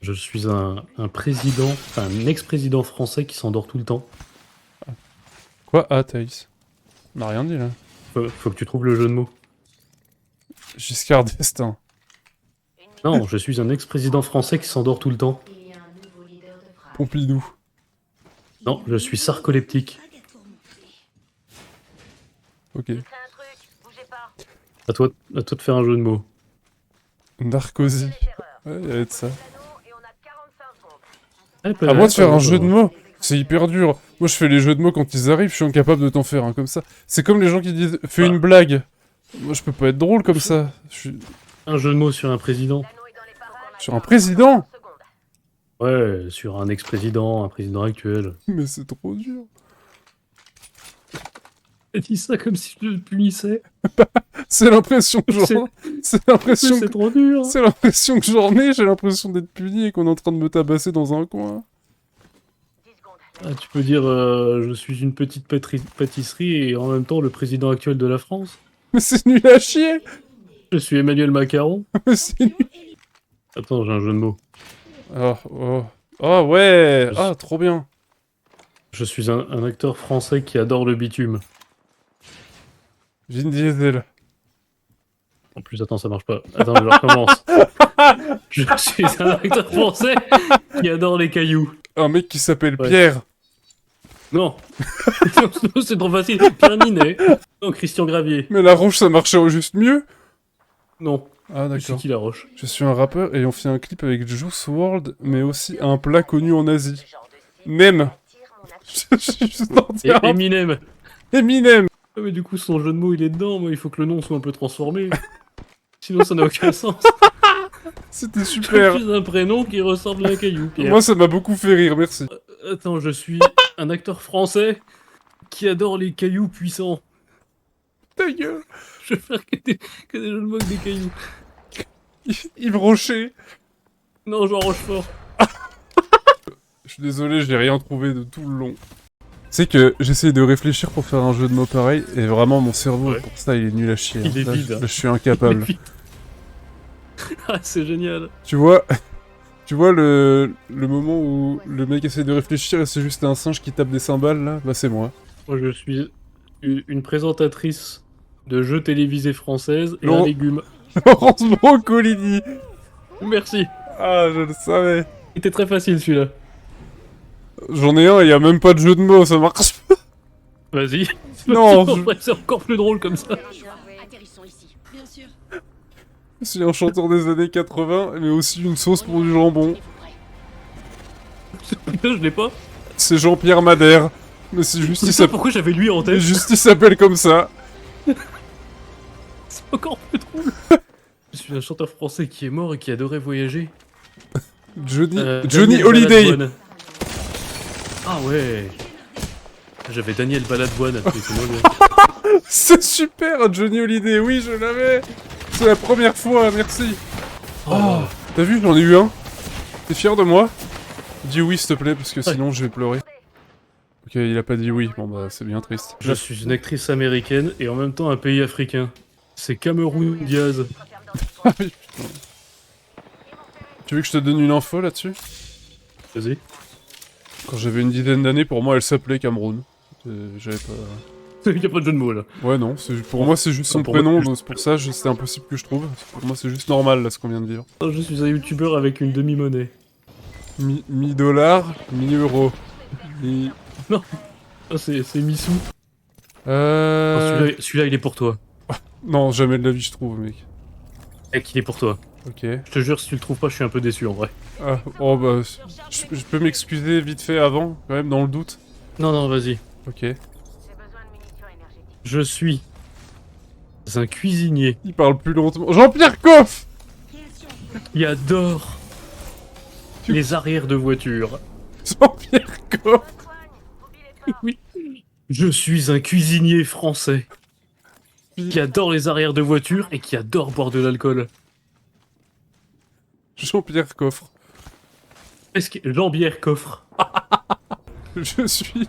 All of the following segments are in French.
Je suis un président, enfin un ex-président français qui s'endort tout le temps. Quoi? Ah, Thaïs. On n'a rien dit là. Faut que tu trouves le jeu de mots. Giscard d'Estaing. Non, je suis un ex-président français qui s'endort tout le temps. Pompidou. Non, je suis sarcoleptique. Ok. À toi de faire un jeu de mots. Narcosie. Ouais, il y avait de ça. À À moi de faire un jeu de mots? C'est hyper dur. Moi je fais les jeux de mots quand ils arrivent, je suis incapable de t'en faire un comme ça. C'est comme les gens qui disent fais une blague. Moi je peux pas être drôle comme ça. Je suis Un jeu de mots sur un président. sur un président. Ouais, sur un ex-président, un président actuel. Mais c'est trop dur. T'as dit ça comme si je le punissais. C'est l'impression que j'en... C'est l'impression C'est que... trop dur. C'est l'impression que j'en ai, j'ai l'impression d'être puni et qu'on est en train de me tabasser dans un coin. Ah, tu peux dire je suis une petite pâtisserie et en même temps le président actuel de la France. Mais c'est nul à chier. Je suis Emmanuel Macron. Mais c'est nul. Attends, j'ai un jeu de mots. Oh, oh. Oh ouais. Ah, trop bien. Je suis un acteur français qui adore le bitume. Vin Diesel. En plus, attends, ça marche pas. Attends, je recommence. Je suis un acteur français qui adore les cailloux. Un mec qui s'appelle Ouais. Pierre. Non. Non, c'est trop facile. Pierre Ninet. Non, Christian Gravier. Mais la roche ça marchait juste mieux. Non. Ah C'est d'accord. qui la roche? Je suis un rappeur et on fait un clip avec Juice WRLD, mais aussi un plat connu en Asie. Nem. Je suis juste en Et train- Eminem. Eminem. Ah, mais du coup, son jeu de mots, il est dedans. Moi, il faut que le nom soit un peu transformé. Sinon, ça n'a aucun sens. C'était Je super. suis un prénom qui ressemble à un caillou, Pierre. Moi ça m'a beaucoup fait rire, merci. Attends, je suis un acteur français qui adore les cailloux puissants. Ta gueule. Je vais faire que des jeux de mots avec des cailloux. Yves Rocher. Non, Jean Rochefort. Je suis désolé, j'ai rien trouvé de tout le long. C'est que j'essaie de réfléchir pour faire un jeu de mots pareil, et vraiment mon cerveau, Ouais. pour ça, il est nul à chier. Il est Là, vide, je- hein. là, je suis incapable. Ah, c'est génial. Tu vois, tu vois le moment où le mec essaie de réfléchir et c'est juste un singe qui tape des cymbales là? Bah c'est moi. Moi, je suis une présentatrice de jeux télévisés française et Non. un légume. Laurence Brocolini. Merci. Ah, je le savais. Il était très facile celui-là. J'en ai un, il y a même pas de jeu de mots, ça marche pas. Vas-y. Non, En je- vrai, c'est encore plus drôle comme ça. Atterrissons ici. Bien sûr. C'est un chanteur des années 80, mais aussi une sauce pour du jambon. Putain, je l'ai pas. C'est Jean-Pierre Madère. Mais c'est juste, il C'est ça s'appelle... pourquoi j'avais lui en tête. Juste, il s'appelle comme ça. C'est encore plus drôle. Je suis un chanteur français qui est mort et qui adorait voyager. Johnny Daniel Holiday. Balavoine. Ah ouais. J'avais Daniel Balavoine. Mais c'est moi, le- C'est super, Johnny Holiday, oui, je l'avais. C'est la première fois, merci. Oh, t'as vu, j'en ai eu un. T'es fier de moi? Dis oui, s'il te plaît, parce que sinon je vais pleurer. Ok, il a pas dit oui, bon bah c'est bien triste. Je suis une actrice américaine et en même temps un pays africain. C'est Cameroun Diaz. Ah oui, putain. Tu veux que je te donne une info là-dessus? Vas-y. Quand j'avais une dizaine d'années, pour moi elle s'appelait Cameroun. J'avais pas... Il y a pas de jeu de mots là. Ouais non, pour moi c'est juste son Pour moi, prénom, je- donc c'est pour ça c'était impossible que je trouve. Pour moi c'est juste normal là ce qu'on vient de vivre. Je suis un youtubeur avec une demi-monnaie. Mi-dollar, mi-euro. Mi... Ah, c'est Missou. Euh... Celui-là, il est pour toi. Non, jamais de la vie je trouve, mec. Mec, il est pour toi. Ok. Je te jure, si tu le trouves pas, je suis un peu déçu en vrai. Ah, oh bah... Je peux m'excuser vite fait avant, quand même, dans le doute. Non, non, vas-y. Ok. Je suis un cuisinier Il parle plus lentement. Jean-Pierre Coff. qui adore les arrières de voiture. Jean-Pierre Coff. Oui. Je suis un cuisinier français qui adore les arrières de voiture et qui adore boire de l'alcool. Jean-Pierre Coffre. Est-ce que Jean-Pierre Coffre? Je suis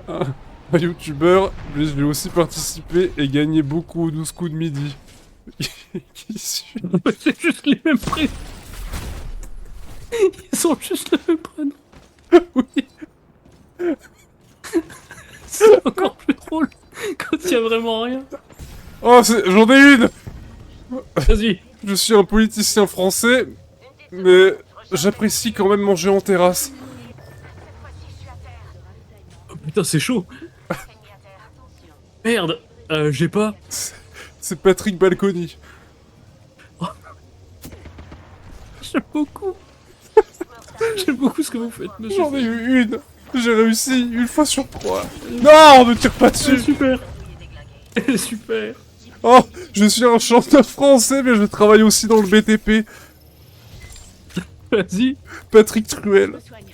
un youtubeur, mais je vais aussi participer et gagner beaucoup aux 12 coups de midi. Qui suis C'est juste les mêmes prix. Ils ont juste le même prénom. Oui. C'est encore plus drôle quand il y a vraiment rien. Oh, j'en ai une. Vas-y. Je suis un politicien français, mais j'apprécie quand même manger en terrasse. Oh, putain, c'est chaud. Merde. J'ai pas. C'est Patrick Balconi. J'aime beaucoup. J'aime beaucoup ce que vous faites, monsieur. J'en ai eu une. J'ai réussi une fois sur 3. Non, ne tire pas C'est dessus. super. Super. Oh, je suis un chanteur français, mais je travaille aussi dans le BTP. Vas-y. Patrick Truel. Je me soigne.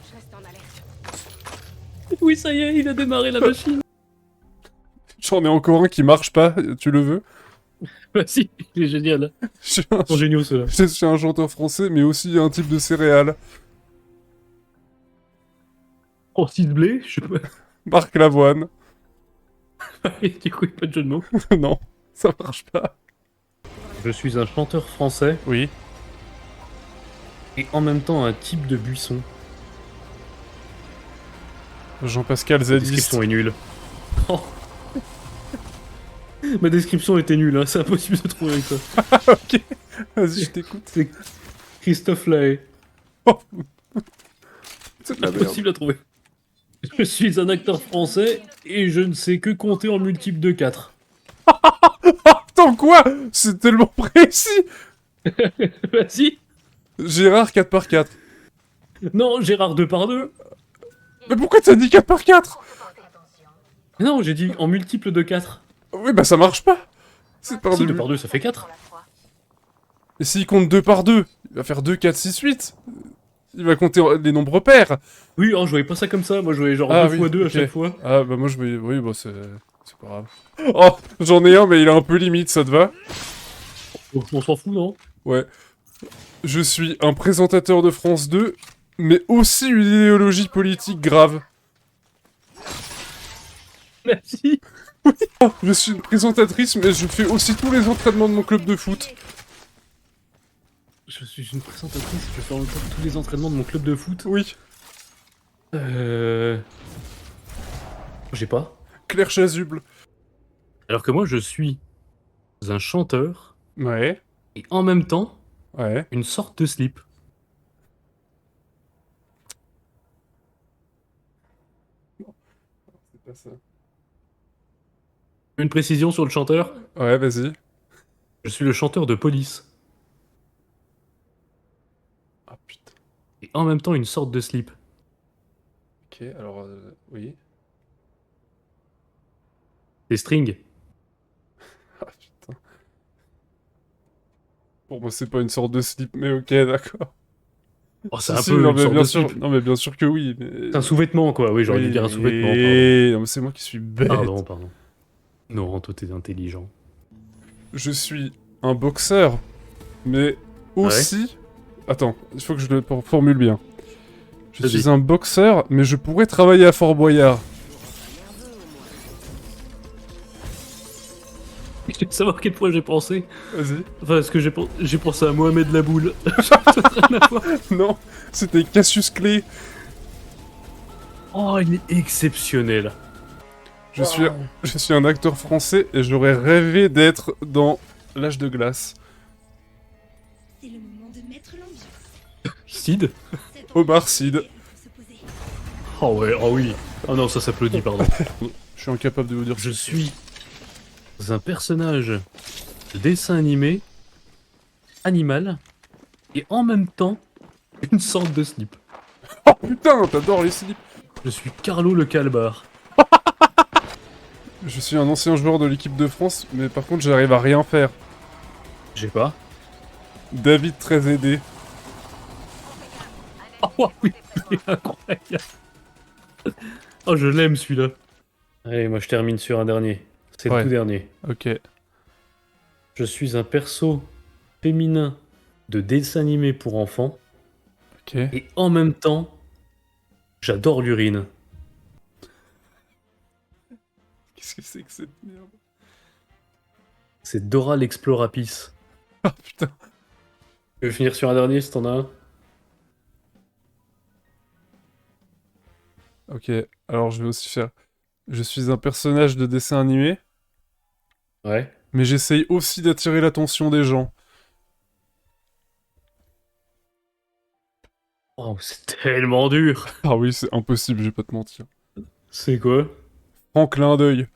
Je reste en alerte. Oui, ça y est, il a démarré la machine. J'en ai encore un qui marche pas, tu le veux? Vas-y, il est génial. Je suis un, Ils sont géniaux, ceux-là. je suis un chanteur français, mais aussi un type de céréales. Oh, 6 blé, je sais pas. Marc Lavoine. Du coup, il n'y a pas de jeu de mots. Non, ça marche pas. Je suis un chanteur français Oui. et en même temps un type de buisson. Jean-Pascal La Zadiste. description est nulle. Oh. Ma description était nulle, hein. C'est impossible de trouver avec ça. Ok, vas-y, je t'écoute. C'est Christophe Lahaye. Oh. C'est de la merde. Impossible à trouver. Je suis un acteur français et je ne sais que compter en multiple de 4. Attends, quoi? C'est tellement précis. Vas-y. Gérard 4x4. Non, Gérard 2 par 2. Mais pourquoi t'as dit 4x4? Non, j'ai dit en multiple de 4. Oui, bah ça marche pas. C'est par Si, 2 deux. par 2, ça fait 4. Et s'il compte 2 par 2, il va faire 2, 4, 6, 8. Il va compter les nombres pairs. Oui, oh, je voyais pas ça comme ça. Moi, je voyais genre Ah 2 oui, fois 2 à ok. chaque fois. Ah bah moi je voyais... Oui, bah c'est pas grave. Oh, j'en ai un, mais il est un peu limite, ça te va? Oh, on s'en fout, non? Ouais. Je suis un présentateur de France 2, mais aussi une idéologie politique grave. Merci. Oh, je suis une présentatrice, mais je fais aussi tous les entraînements de mon club de foot. Je suis une présentatrice, je fais en même temps tous les entraînements de mon club de foot. Oui. J'ai pas. Claire Chasuble. Alors que moi, je suis un chanteur Ouais. et en même temps Ouais. une sorte de slip. C'est pas ça. Une précision sur le chanteur, Ouais, vas-y. je suis le chanteur de Police. Ah putain. Et en même temps une sorte de slip. Ok, alors... oui. Des strings. Ah putain. Pour moi, c'est pas une sorte de slip, mais ok, d'accord. Oh, c'est Si, un si, peu non, une mais sorte bien de sûr, slip. non, mais bien sûr que oui. Mais... C'est un sous-vêtement, quoi. Oui, j'aurais dû dire un sous-vêtement. Non, mais c'est moi qui suis bête. Pardon. Non, toi, t'es intelligent. Je suis un boxeur, mais aussi... Attends, il faut que je le formule bien. Je Vas-y. suis un boxeur, mais je pourrais travailler à Fort Boyard. Je veux savoir à quel point j'ai pensé. Vas-y. Enfin, est-ce que j'ai pensé à Mohamed Laboule. Non, c'était Cassius Clay. Oh, il est exceptionnel. Je suis un acteur français et j'aurais rêvé d'être dans L'Âge de glace. C'est le moment de mettre l'ambiance. Sid. Omar Sy. Faut se poser. Oh ouais, oh oui. Oh non, ça s'applaudit, pardon. Je suis incapable de vous dire. Je suis un personnage de dessin animé, animal, et en même temps, une sorte de slip. Oh putain, t'adores les slips. Je suis Carlo le Calbar. Je suis un ancien joueur de l'équipe de France, mais par contre j'arrive à rien faire. J'ai pas. David très aidé. Oh oui, c'est incroyable. Oh, je l'aime celui-là. Allez, moi je termine sur un dernier. C'est Ouais. le tout dernier. Ok. Je suis un perso féminin de dessin animé pour enfants, Ok. et en même temps, j'adore l'urine. Qu'est-ce que c'est que cette merde? C'est Dora l'Explorapis. Ah putain. Tu veux finir sur un dernier si t'en as un? Ok, alors je vais aussi faire... Je suis un personnage de dessin animé, Ouais. mais j'essaye aussi d'attirer l'attention des gens. Oh, c'est tellement dur. Ah oui, c'est impossible, je vais pas te mentir. C'est quoi? En clin d'œil.